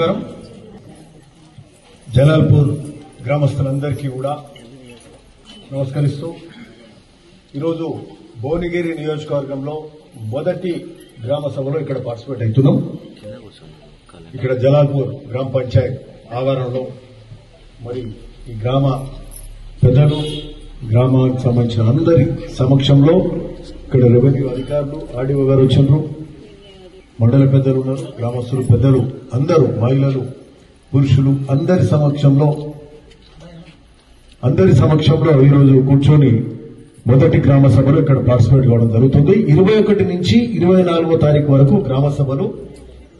నమస్కారం. జలాల్పూర్ గ్రామస్తులందరికీ కూడా నమస్కరిస్తూ ఈరోజు భువనగిరి నియోజకవర్గంలో మొదటి గ్రామ సభలో ఇక్కడ పార్టిసిపేట్ అవుతున్నాం. ఇక్కడ జలాల్పూర్ గ్రామ పంచాయత్ ఆవరణలో మరి ఈ గ్రామ పెద్దలు, గ్రామానికి సంబంధించిన అందరి సమక్షంలో ఇక్కడ రెవెన్యూ అధికారులు, ఆర్డీఓ గారు వచ్చిండ్రు, మండల పెద్దలు ఉన్నారు, గ్రామస్తులు పెద్దలు అందరూ, మహిళలు, పురుషులు అందరి సమక్షంలో ఈరోజు కూర్చొని మొదటి గ్రామ సభలో ఇక్కడ పార్టిసిపేట్ కావడం జరుగుతుంది. 21 నుంచి 24వ తారీఖు వరకు గ్రామ సభలు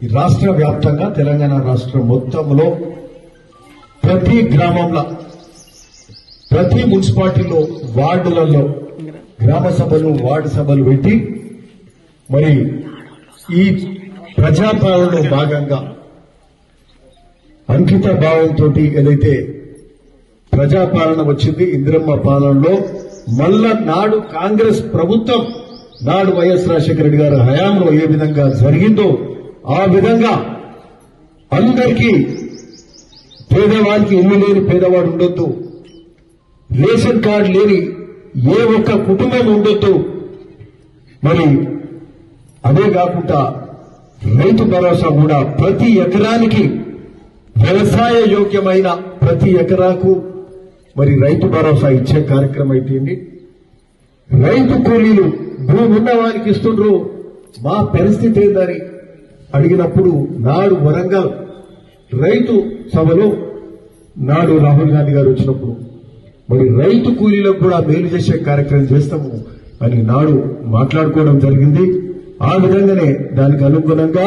ఈ రాష్ట్ర వ్యాప్తంగా తెలంగాణ రాష్ట్రం మొత్తంలో ప్రతి గ్రామంలో, ప్రతి మున్సిపాలిటీలో, వార్డులలో గ్రామ సభలు, వార్డు సభలు పెట్టి మరి ఈ ప్రజాపాలనలో భాగంగా అంకిత భావంతో ఏదైతే ప్రజాపాలన వచ్చింది ఇందిరమ్మ పాలనలో, మళ్ళా నాడు కాంగ్రెస్ ప్రభుత్వం, నాడు వైఎస్ రాజశేఖర రెడ్డి గారి హయాంలో ఏ విధంగా జరిగిందో ఆ విధంగా అందరికీ, పేదవాడికి ఇల్లు లేని పేదవాడు ఉండొద్దు, రేషన్ కార్డు లేని ఏ ఒక్క కుటుంబం ఉండొద్దు, మరి అదే కాకుండా రైతు భరోసా కూడా ప్రతి ఎకరానికి వ్యవసాయ యోగ్యమైన ప్రతి ఎకరాకు మరి రైతు భరోసా ఇచ్చే కార్యక్రమం అయిపోయింది. రైతు కూలీలు భూమి ఉన్న వారికి ఇస్తుండ్రు, మా పరిస్థితి ఏందని అడిగినప్పుడు నాడు వరంగల్ రైతు సభలో నాడు రాహుల్ గాంధీ గారు వచ్చినప్పుడు మరి రైతు కూలీలకు కూడా మేలు చేసే కార్యక్రమం చేస్తాము అని నాడు మాట్లాడుకోవడం జరిగింది. ఆ విధంగానే దానికి అనుగుణంగా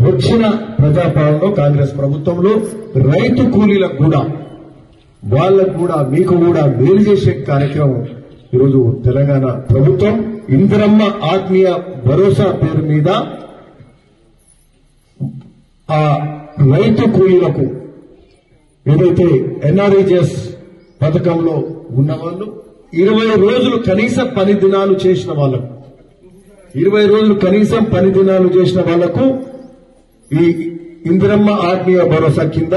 వచ్చిన ప్రజాపాలనలో కాంగ్రెస్ ప్రభుత్వంలో రైతు కూలీలకు కూడా, వాళ్లకు కూడా, మీకు కూడా మేలు చేసే కార్యక్రమం ఈరోజు తెలంగాణ ప్రభుత్వం ఇందిరమ్మ ఆత్మీయ భరోసా పేరు మీద ఆ రైతు కూలీలకు ఏదైతే ఎన్ఆర్ఈజీఎస్ పథకంలో ఉన్నవాళ్లు 20 రోజులు కనీసం 10 దినాలు చేసిన వాళ్లకు, 20 రోజులు కనీసం 10 దినాలు చేసిన వాళ్లకు ఈ ఇందిరమ్మ ఆత్మీయ భరోసా కింద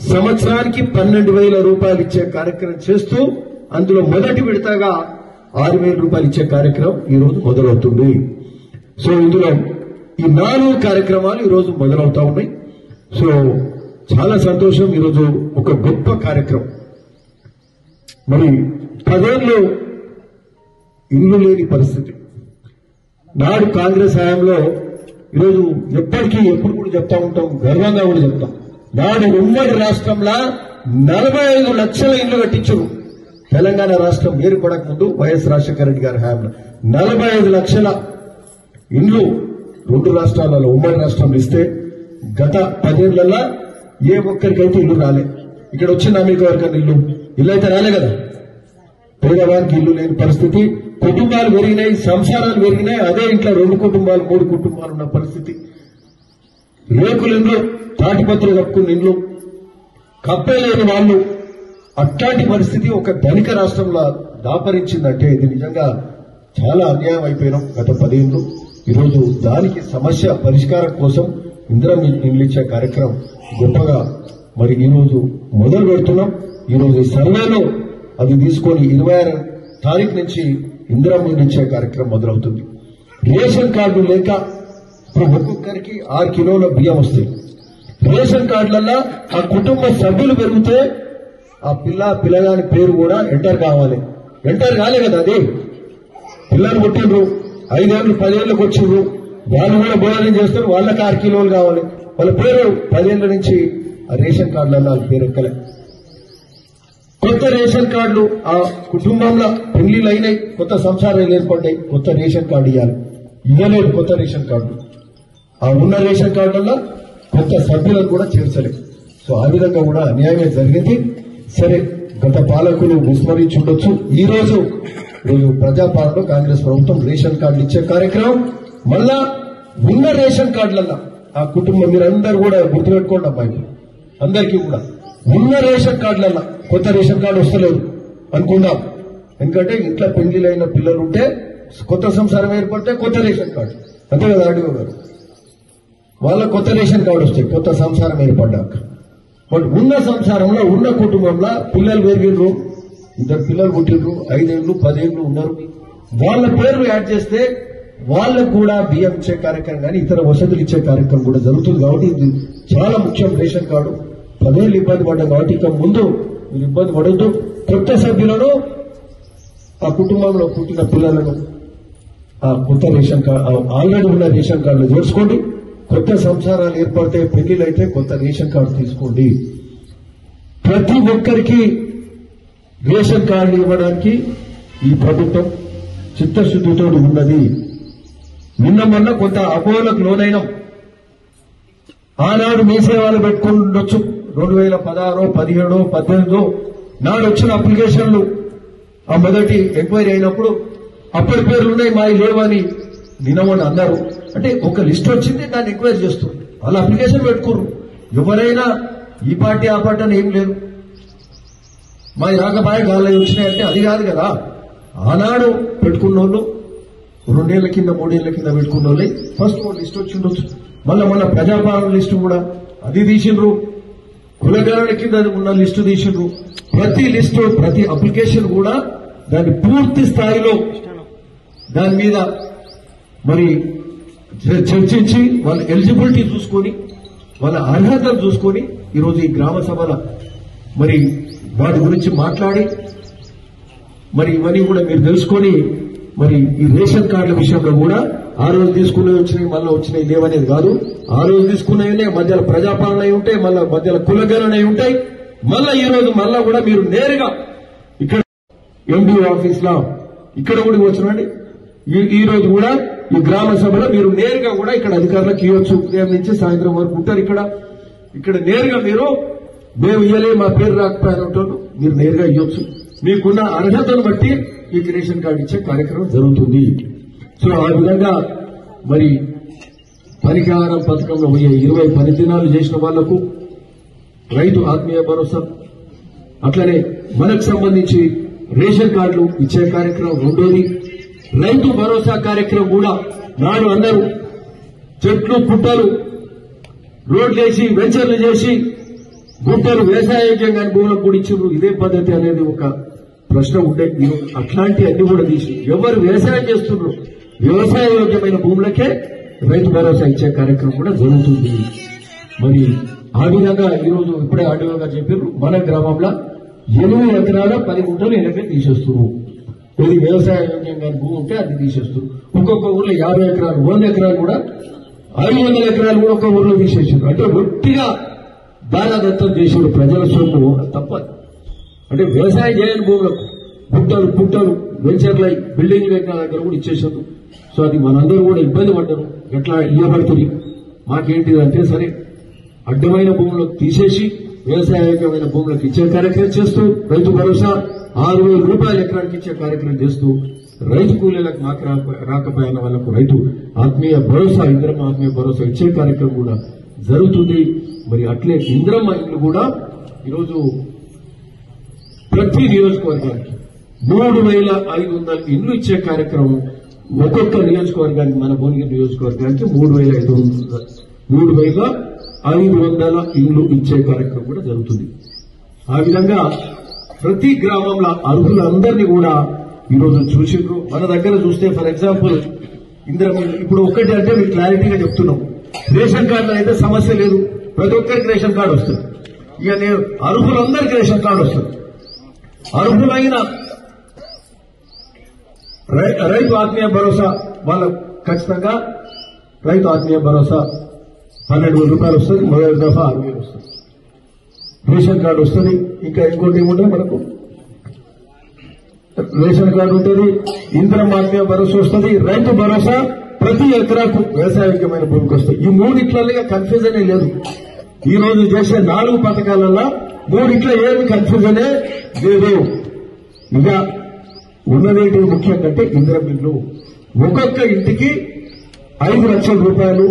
సంవత్సరానికి 12,000 రూపాయలు ఇచ్చే కార్యక్రమం చేస్తూ అందులో మొదటి విడతగా 6,000 రూపాయలు ఇచ్చే కార్యక్రమం ఈ రోజు మొదలవుతుంది. సో ఇందులో ఈ 4 కార్యక్రమాలు ఈ రోజు మొదలవుతా ఉన్నాయి. సో చాలా సంతోషం. ఈరోజు ఒక గొప్ప కార్యక్రమం. మరి 10 ఏళ్ళు ఇల్లు లేని పరిస్థితి నాడు కాంగ్రెస్ హయాంలో, ఈరోజు ఎప్పుడు కూడా చెప్తా ఉంటాం, గర్వంగా కూడా చెప్తాం, నాడు ఉమ్మడి రాష్ట్రంలో 45 లక్షల ఇళ్లు కట్టించారు. తెలంగాణ రాష్ట్రం ఏర్పడక ముందు వైఎస్ రాజశేఖర రెడ్డి గారి హయాంలో 45 లక్షల ఇండ్లు 2 రాష్ట్రాలలో, ఉమ్మడి రాష్ట్రంలో ఇస్తే గత 10 ఏళ్లలో ఏ ఒక్కరికైతే ఇల్లు రాలే. ఇక్కడ వచ్చిన మీకు ఎవరికైనా ఇల్లు అయితే రాలే కదా. పేదవారికి ఇల్లు లేని పరిస్థితి, కుటుంబాలు పెరిగినాయి, సంసారాలు పెరిగినాయి. అదే ఇంట్లో 2 కుటుంబాలు 3 కుటుంబాలు ఉన్న పరిస్థితి. రేకుల ఇండ్లు, తాటిపత్రులు కప్పుకున్న ఇండ్లు, కప్పలేని వాళ్ళు, అట్లాంటి పరిస్థితి ఒక ధనిక రాష్ట్రంలో దాపరించిందంటే ఇది నిజంగా చాలా అన్యాయం అయిపోయినాం. గత 10 ఏళ్లు ఈరోజు దానికి సమస్య పరిష్కారం కోసం ఇందిరమ్మ ఇండ్లు ఇచ్చే కార్యక్రమం గొప్పగా మరి ఈరోజు మొదలు పెడుతున్నాం. ఈరోజు ఈ సర్వేలో అది తీసుకొని 26 తారీఖు నుంచి ఇందిరమ్మ ఇండ్లు ఇచ్చే కార్యక్రమం మొదలవుతుంది. రేషన్ కార్డు లేక ఇప్పుడు ఒక్కొక్కరికి 6 కిలోల బియ్యం వస్తాయి. రేషన్ కార్డులలో ఆ కుటుంబ సభ్యులు పెరిగితే ఆ పిల్లగాని పేరు కూడా ఎంటర్ కావాలి. ఎంటర్ కాలే కదా. అది పిల్లలు పుట్టిండ్రు, 5 ఏళ్ళు 10 ఏళ్ళకి వచ్చిండ్రు, వాళ్ళు కూడా భోజనం చేస్తారు, వాళ్ళకి 6 కిలోలు కావాలి. వాళ్ళ పేరు 10 ఏళ్ల నుంచి ఆ రేషన్ కార్డులలో వాళ్ళ పేరు ఎక్కలే. కొత్త రేషన్ కార్డులు ఆ కుటుంబంలో పెళ్లిళ్ళు అయినాయి, కొత్త సంసారాలు ఏర్పడ్డాయి, కొత్త రేషన్ కార్డు ఇవ్వలేదు. కొత్త రేషన్ కార్డు ఆ ఉన్న రేషన్ కార్డుల్లో కొత్త సభ్యులను కూడా చేర్చలేదు. సో ఆ విధంగా కూడా అన్యాయమే జరిగింది. సరే, గత పాలకులు విస్మరించుండొచ్చు. ఈ రోజు ప్రజాపాలనలో కాంగ్రెస్ ప్రభుత్వం రేషన్ కార్డులు ఇచ్చే కార్యక్రమం, మళ్ళా ఉన్న రేషన్ కార్డులల్లో ఆ కుటుంబం, మీరందరూ కూడా గుర్తుపెట్టుకోండి అమ్మాయి, అందరికీ కూడా ఉన్న రేషన్ కార్డులల్లో కొత్త రేషన్ కార్డు వస్తలేదు అనుకుందాం. ఎందుకంటే ఇంట్లో పెళ్లిలైన పిల్లలు ఉంటే, కొత్త సంసారం ఏర్పడితే కొత్త రేషన్ కార్డు, అంతే కదా ఆర్డీఓ గారు. వాళ్ళ కొత్త రేషన్ కార్డు వస్తాయి కొత్త సంసారం ఏర్పడ్డాక. బట్ ఉన్న సంసారంలో ఉన్న కుటుంబంలో పిల్లలు పెరిగిండ్రు, 2 పిల్లలు పుట్టిండ్రు, 5 ఏళ్ళు 10 ఏళ్ళు ఉన్నారు, వాళ్ళ పేర్లు యాడ్ చేస్తే వాళ్ళకు కూడా బియ్యం ఇచ్చే కార్యక్రమం కానీ ఇతర వసతులు ఇచ్చే కార్యక్రమం కూడా జరుగుతుంది. కాబట్టి ఇది చాలా ముఖ్యం. రేషన్ కార్డు 10 ఏళ్ళు ఇబ్బంది పడ్డాం కాబట్టి ఇక ముందు మీరు ఇబ్బంది పడొద్దు. కొత్త సభ్యులను ఆ కుటుంబంలో పుట్టిన పిల్లలను ఆ కొత్త రేషన్ కార్డు ఆల్రెడీ ఉన్న రేషన్ కార్డులో చేర్చుకోండి. కొత్త సంసారాలు ఏర్పడితే పెళ్లిళ్ళు అయితే కొత్త రేషన్ కార్డు తీసుకోండి. ప్రతి ఒక్కరికి రేషన్ కార్డు ఇవ్వడానికి ఈ ప్రభుత్వం చిత్తశుద్ధితో ఉన్నది. నిన్న మొన్న కొంత అపోహలకు లోనైనాం. ఆనాడు మీ సేవలు పెట్టుకుండొచ్చు 2016, 17, 18 నాడు వచ్చిన అప్లికేషన్లు ఆ మొదటి ఎంక్వైరీ అయినప్పుడు అప్పటి పేర్లున్నాయి మావి లేవని నిన్న మొన్న అన్నారు. అంటే ఒక లిస్ట్ వచ్చింది, దాన్ని ఎంక్వైరీ చేస్తుంది, వాళ్ళు అప్లికేషన్ పెట్టుకోరు. ఎవరైనా ఈ పార్టీ ఆ పార్టీ అని ఏం లేదు, మా రాకపాయ గాలి వచ్చినాయంటే అది కాదు కదా. ఆనాడు పెట్టుకున్న వాళ్ళు 2 ఏళ్ల కింద 3 ఏళ్ల కింద పెట్టుకున్న వాళ్ళే ఫస్ట్ లిస్ట్ వచ్చిండొచ్చు. మళ్ళా మన ప్రజాపాలన లిస్టు కూడా అది తీసిండ్రు, కులగణన కింద ఉన్న లిస్టు తీసిండ్రు. ప్రతి లిస్టు ప్రతి అప్లికేషన్ కూడా దాన్ని పూర్తి స్థాయిలో దాని మీద మరి చర్చించి వాళ్ళ ఎలిజిబిలిటీ చూసుకొని వాళ్ళ అర్హతలు చూసుకొని ఈరోజు ఈ గ్రామ సభల మరి వాటి గురించి మాట్లాడి మరి ఇవన్నీ కూడా మీరు తెలుసుకొని మరి ఈ రేషన్ కార్డుల విషయంలో కూడా ఆ రోజు తీసుకునేవి వచ్చినాయి మళ్ళీ వచ్చినాయి లేవనేది కాదు. ఆ రోజు తీసుకునేవి మధ్యలో ప్రజాపాలన అయి ఉంటాయి, మళ్ళీ మధ్యలో కులగణన అయి ఉంటాయి. మళ్ళా ఈ రోజు మళ్ళా కూడా మీరు నేరుగా ఇక్కడ ఎండిఓ ఆఫీస్ లో ఇక్కడ కూడా వచ్చినండి. ఈ రోజు కూడా ఈ గ్రామ సభలో మీరు నేరుగా కూడా ఇక్కడ అధికారులకు ఇవ్వచ్చు. ఉదయం నుంచి సాయంత్రం వరకు ఉంటారు ఇక్కడ నేరుగా మీరు మేము ఇయ్యలే మా పేరు రాకపోయినట్టు మీరు నేరుగా ఇవ్వచ్చు. మీకున్న అర్హతను బట్టి మీకు రేషన్ కార్డు ఇచ్చే కార్యక్రమం జరుగుతుంది. సో ఆ విధంగా మరి పనికారం పథకంలో 20 పని దినాలు చేసిన వాళ్లకు రైతు ఆత్మీయ భరోసా, అట్లనే మనకు సంబంధించి రేషన్ కార్డులు ఇచ్చే కార్యక్రమం రెండోది. రైతు భరోసా కార్యక్రమం కూడా నాడు అందరూ చెట్లు పుట్టలు రోడ్లేసి వెంచర్లు చేసి గుట్టలు వ్యవసాయోగ్యంగా భూములకు కూడా ఇచ్చిండ్రు. ఇదే పద్ధతి అనేది ఒక ప్రశ్న ఉండే. అట్లాంటి అన్ని కూడా తీసి ఎవరు వ్యవసాయం చేస్తున్నారు వ్యవసాయోగ్యమైన భూములకే రైతు భరోసా ఇచ్చే కార్యక్రమం కూడా జరుగుతుంది. మరి ఆ విధంగా ఈరోజు ఇప్పుడే ఆర్డీఓ గారు చెప్పారు, మన గ్రామంలో 8 ఎకరాల 10 గుంటలు వెనకే తీసేస్తున్నారు. ఇది వ్యవసాయోగ్యంగా భూమి ఉంటే అది తీసేస్తారు. ఒక్కొక్క ఊర్లో 50 ఎకరాలు 100 ఎకరాలు కూడా 500 ఎకరాలు కూడా ఒక ఊర్లో తీసేసారు. అంటే ఒట్టిగా దారాదత్తం చేసారు ప్రజల సొమ్ము తప్పదు. అంటే వ్యవసాయం చేయని భూములకు పుట్టలు పుట్టలు వెంచర్లు బిల్డింగ్ కట్టిన దగ్గర కూడా ఇచ్చేసారు. సో అది మనందరూ కూడా ఇబ్బంది పడ్డారు. ఎట్లా ఇవ్వబడుతుంది మాకేంటిదంటే సరే అడ్డమైన భూములకు తీసేసి వ్యవసాయోగ్యమైన భూములకు ఇచ్చే కార్యక్రమం చేస్తూ రైతు భరోసా 6,000 రూపాయలు ఎకరానికి ఇచ్చే కార్యక్రమం చేస్తూ రైతు కూలీలకు మాకు రాకపోయిన వాళ్లకు రైతు ఆత్మీయ భరోసా ఇంద్రమ్మ ఆత్మీయ భరోసా ఇచ్చే కార్యక్రమం కూడా జరుగుతుంది. మరి అట్లే ఇంద్రమ్మ ఇల్లు కూడా ఈరోజు ప్రతి నియోజకవర్గానికి 3,500 ఇండ్లు ఇచ్చే కార్యక్రమం ఒక్కొక్క నియోజకవర్గానికి మన భువనగిరి నియోజకవర్గానికి 3,500 ఇండ్లు ఇచ్చే కార్యక్రమం కూడా జరుగుతుంది. ఆ విధంగా ప్రతి గ్రామంలో అర్హులందరినీ కూడా ఈరోజు చూసిండ్రు. మన దగ్గర చూస్తే ఫర్ ఎగ్జాంపుల్ ఇందిరమ్మ ఇప్పుడు ఒక్కటి అంటే మీకు క్లారిటీగా చెప్తున్నాం, రేషన్ కార్డులో అయితే సమస్య లేదు, ప్రతి ఒక్కరికి రేషన్ కార్డు వస్తుంది. ఇక నేను అర్హులందరికీ రేషన్ కార్డు వస్తుంది. అర్హులైన రైతు ఆత్మీయ భరోసా వాళ్ళకు ఖచ్చితంగా రైతు ఆత్మీయ భరోసా 12,000 రూపాయలు వస్తుంది. మొదటి దఫా 6,000 వస్తుంది. రేషన్ కార్డు వస్తుంది. ఇంకా ఇంకోటి ఏముంటుంది మనకు రేషన్ కార్డు ఉంటుంది, ఇంద్రమ్మ ఆత్మీయ భరోసా వస్తుంది, రైతు భరోసా ప్రతి ఎకరాకు వ్యవసాయోగ్యమైన భూమికి వస్తుంది. ఈ 3 కన్ఫ్యూజనే లేదు. ఈ రోజు చేసే 4 పథకాలలో 3 ఏమి కన్ఫ్యూజనే లేదు. ఇక ఉన్నదేంటి ముఖ్యం అంటే ఇందిరమ్మ ఇల్లు ఒక్కొక్క ఇంటికి 5 లక్షల రూపాయలు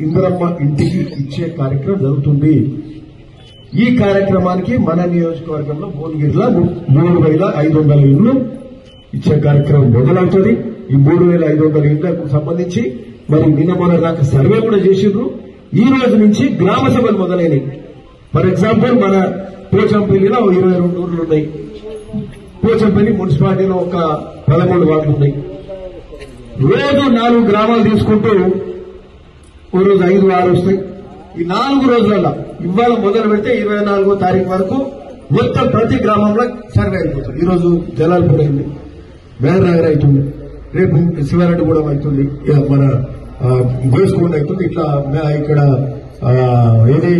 ఇందిరమ్మ ఇంటికి ఇచ్చే కార్యక్రమం జరుగుతుంది. ఈ కార్యక్రమానికి మన నియోజకవర్గంలో భువనగిరిలో 3,500 ఇళ్లు ఇచ్చే కార్యక్రమం మొదలవుతుంది. ఈ 3,500 ఇళ్లకు సంబంధించి మరి నిన్న మొన్న దాకా సర్వే కూడా చేసిండ్రు. ఈ రోజు నుంచి గ్రామ సభలు మొదలైనవి. ఫర్ ఎగ్జాంపుల్ మన పోచంపల్లిలో 22 ఊర్లు ఉన్నాయి. పోచంపల్లి మున్సిపాలిటీలో ఒక 13 వార్డులు ఉన్నాయి. రోజు 4 గ్రామాలు తీసుకుంటూ ఓ రోజు 5, 6 వస్తాయి. ఈ 4 రోజులలో ఇవాళ మొదలు పెడితే 24వ తారీఖు వరకు మొత్తం ప్రతి గ్రామంలో సర్వే అయిపోతుంది. ఈ రోజు జలాల్పూర్ అయింది, మేననగర్ అవుతుంది, రేపు శివారెడ్డిగూడెం అవుతుంది, మన గోస్కొండ అవుతుంది. ఇట్లా ఇక్కడ ఏది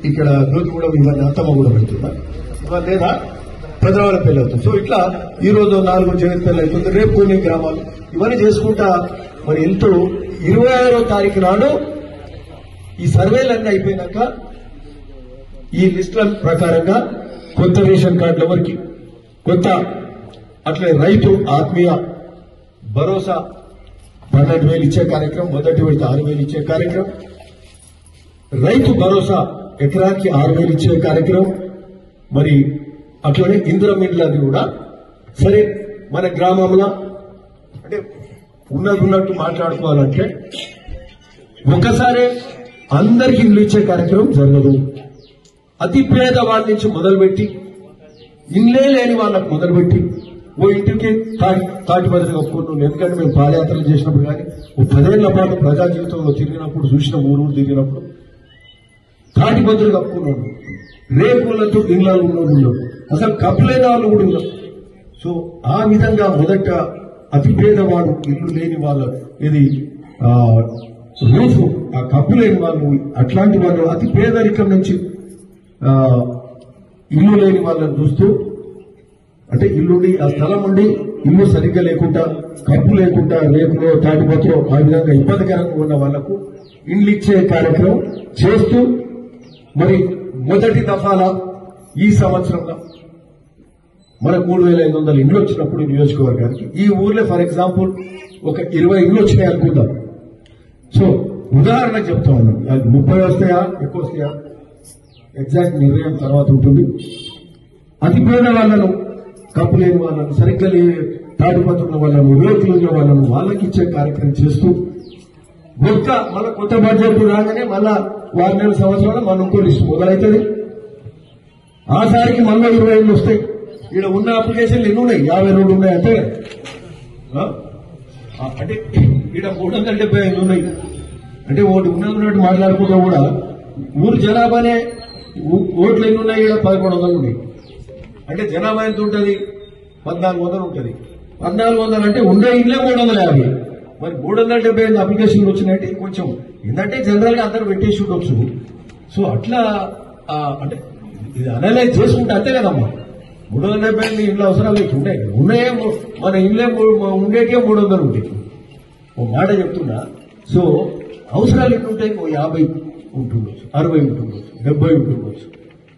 ఇక్కడ నూతిగూడెం ఇవన్నీ అత్తమ్మగూడెం అవుతుందా ఇవాళ లేదా పెద్దవాళ్ళపల్లి అవుతుంది. సో ఇట్లా ఈ రోజు 4 జగత్పల్లి అవుతుంది, రేపు కొన్ని గ్రామాలు ఇవన్నీ చేసుకుంటా మరి ఎంతో 26వ తారీఖు నాడు ఈ సర్వేలన్నీ అయిపోయినాక ఈ లిస్టుల ప్రకారంగా కొత్త రేషన్ కార్డుల వరకు కొత్త, అట్లే రైతు ఆత్మీయ భరోసా 12,000 ఇచ్చే కార్యక్రమం, మొదటి విడత 6,000 ఇచ్చే కార్యక్రమం, రైతు భరోసా ఎకరానికి 6,000 ఇచ్చే కార్యక్రమం, మరి అట్లనే ఇందిరమ్మ ఇండ్లది కూడా. సరే మన గ్రామంలో అంటే ఉన్నట్టు మాట్లాడుకోవాలంటే ఒకసారి అందరికి ఇల్లు ఇచ్చే కార్యక్రమం జరగదు. అతి పేద వాళ్ళ నుంచి మొదలుపెట్టి ఇల్లే లేని వాళ్ళకు మొదలుపెట్టి ఓ ఇంటికి తాటిబదిగా ఒప్పుకుంటున్నాం. ఎందుకంటే మేము పాదయాత్రలు చేసినప్పుడు కానీ ఓ 10 ఏళ్ల పాటు ప్రజా జీవితంలో తిరిగినప్పుడు చూసిన ఊరు తిరిగినప్పుడు తాటిబద్దులు కప్పుకున్నాడు, రేపులతో ఇళ్లలో ఉన్నోళ్ళు, అసలు కప్పులేని వాళ్ళు కూడా ఉన్నారు. సో ఆ విధంగా మొదట అతి పేదవాడు ఇల్లు లేని వాళ్ళ ఇది రూఫ్ ఆ కప్పు లేని వాళ్ళు, అట్లాంటి వాళ్ళు అతి పేదరికం నుంచి ఇల్లు లేని వాళ్ళని చూస్తూ అంటే ఇల్లుండి ఆ స్థలం ఉండి ఇల్లు సరిగ్గా లేకుండా కప్పు లేకుండా రేపులో తాటిపత్రో ఆ విధంగా ఇబ్బందికరంగా ఉన్న వాళ్లకు ఇండ్లు ఇచ్చే కార్యక్రమం చేస్తూ మరి మొదటి దఫాల ఈ సంవత్సరంలో మనకు 3,500 ఇండ్లు వచ్చినప్పుడు నియోజకవర్గానికి ఈ ఊర్లో ఫర్ ఎగ్జాంపుల్ ఒక 20 ఇండ్లు వచ్చినాయి అనుకుందాం. సో ఉదాహరణకు చెప్తా ఉన్నాను, అది 30 వస్తాయా ఎక్కువ వస్తాయా ఎగ్జాక్ట్ నిర్ణయం తర్వాత ఉంటుంది. అతి పేద వాళ్ళను, కప్పు లేని వాళ్ళను, సరిగ్గా తాటిపత్రుల వాళ్ళను, రేకులున్న వాళ్ళను వాళ్ళకి ఇచ్చే కార్యక్రమం చేస్తూ మళ్ళా కొత్త బడ్జెట్ రాగానే మళ్ళా 6 నెలల సంవత్సరాలు మన ఇంకో లిస్టు మొదలవుతుంది. ఆసారికి మళ్ళీ 20 ఇండ్లు వస్తాయి. ఇక్కడ ఉన్న అప్లికేషన్లు ఎన్ని ఉన్నాయి? 52 ఉన్నాయి. అంటే అంటే ఇక్కడ 375 ఉన్నాయి. అంటే ఒకటి ఉన్నట్టు మాట్లాడుకుంటా కూడా ఊరు జనాభానే ఓట్లు ఎన్ని ఉన్నాయి? ఇక్కడ 1100 ఉన్నాయి. అంటే జనాభా ఎంత ఉంటుంది? 1400 ఉంటుంది. 1400 అంటే ఉండే ఇల్లే 350. మరి 375 అప్లికేషన్లు వచ్చినాయంటే కొంచెం ఏంటంటే జనరల్ గా అందరూ పెట్టేసి ఉండొచ్చు. సో అట్లా అంటే ఇది అనలైజ్ చేసుకుంటే అంతే కదమ్మా. 375 ఇంట్లో అవసరాలు మీకు ఉంటాయి. ఉన్నాయే మన ఇల్లే ఉండేకే 300 ఉంటాయి. ఓ మాట చెప్తున్నా. సో అవసరాలు ఎన్ని ఉంటాయి? ఓ 50 ఉంటుండొచ్చు, 60 ఉంటుండొచ్చు, 70 ఉంటుండొచ్చు.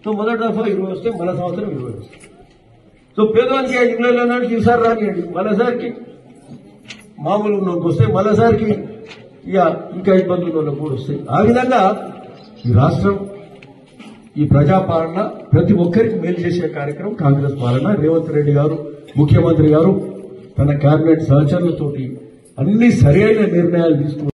సో మొదటి దఫా 20 వస్తే మళ్ళా సంవత్సరం 20 వస్తాయి. సో పేదవానికి 5 ఇండ్లలో నాటికి ఈసారి రానియండి, మళ్ళీసారికి మామూలు ఉన్నోళ్ళకి వస్తాయి, మళ్ళీసారికి ఇక ఇంకా ఇబ్బందులు ఉన్న కూడా వస్తాయి. ఆ విధంగా ఈ రాష్ట్రం ఈ ప్రజాపాలన ప్రతి ఒక్కరికి మేలు చేసే కార్యక్రమం కాంగ్రెస్ పాలన. రేవంత్ రెడ్డి గారు ముఖ్యమంత్రి గారు తన కేబినెట్ సహచరులతోటి అన్ని సరైన నిర్ణయాలు తీసుకున్నారు.